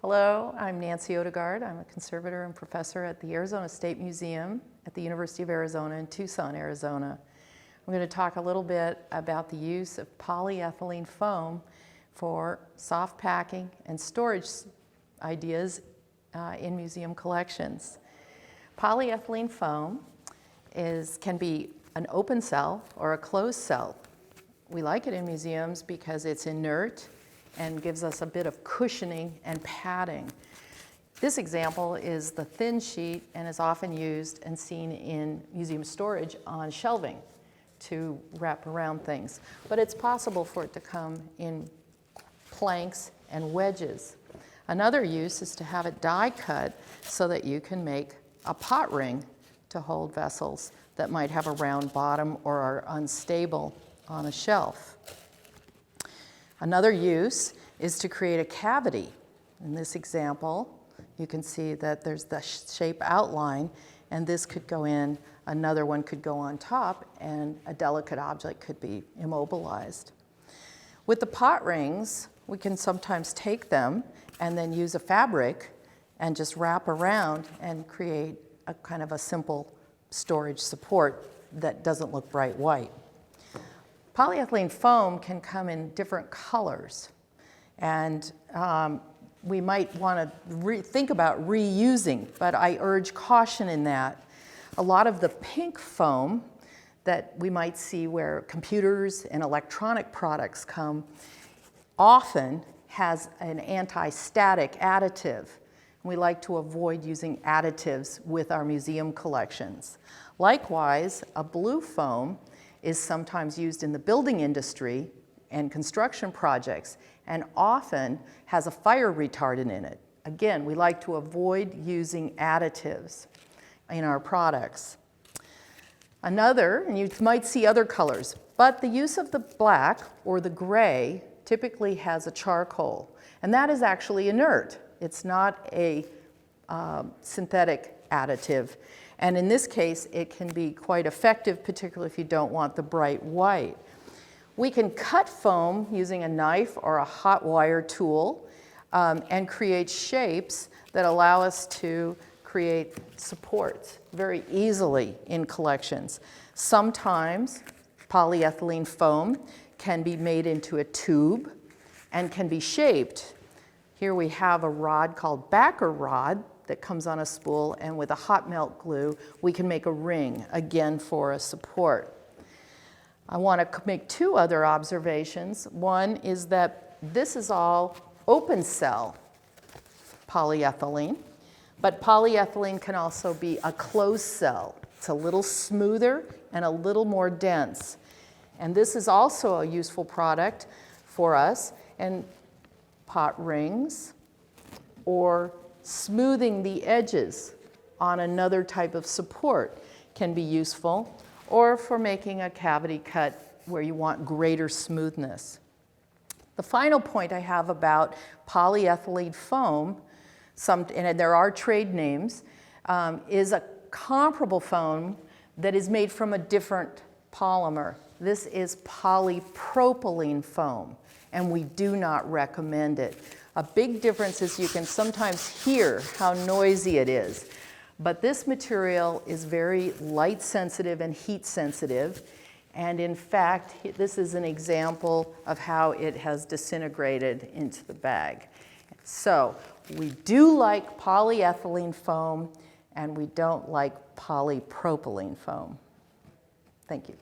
Hello, I'm Nancy Odegaard. I'm a conservator and professor at the Arizona State Museum at the University of Arizona in Tucson, Arizona. I'm going to talk a little bit about the use of polyethylene foam for soft packing and storage ideas in museum collections. Polyethylene foam can be an open cell or a closed cell. We like it in museums because it's inert and gives us a bit of cushioning and padding. This example is the thin sheet and is often used and seen in museum storage on shelving to wrap around things. But it's possible for it to come in planks and wedges. Another use is to have it die cut so that you can make a pot ring to hold vessels that might have a round bottom or are unstable on a shelf. Another use is to create a cavity. In this example, you can see that there's the shape outline, and this could go in, another one could go on top, and a delicate object could be immobilized. With the pot rings, we can sometimes take them and then use a fabric and just wrap around and create a kind of a simple storage support that doesn't look bright white. Polyethylene foam can come in different colors, and we might want to think about reusing, but I urge caution in that. A lot of the pink foam that we might see where computers and electronic products come often has an anti-static additive. We like to avoid using additives with our museum collections. Likewise, a blue foam is sometimes used in the building industry and construction projects and often has a fire retardant in it. Again, we like to avoid using additives in our products. Another, and you might see other colors, but the use of the black or the gray typically has a charcoal, and that is actually inert. It's not a synthetic additive. And in this case, it can be quite effective, particularly if you don't want the bright white. We can cut foam using a knife or a hot wire tool and create shapes that allow us to create supports very easily in collections. Sometimes polyethylene foam can be made into a tube and can be shaped. Here we have a rod called backer rod that comes on a spool, and with a hot melt glue, we can make a ring, again for a support. I want to make two other observations. One is that this is all open cell polyethylene, but polyethylene can also be a closed cell. It's a little smoother and a little more dense. And this is also a useful product for us, and pot rings or smoothing the edges on another type of support can be useful, or for making a cavity cut where you want greater smoothness. The final point I have about polyethylene foam, and there are trade names, is a comparable foam that is made from a different polymer. This is polypropylene foam, and we do not recommend it. A big difference is you can sometimes hear how noisy it is. But this material is very light sensitive and heat sensitive. And in fact, this is an example of how it has disintegrated into the bag. So we do like polyethylene foam, and we don't like polypropylene foam. Thank you.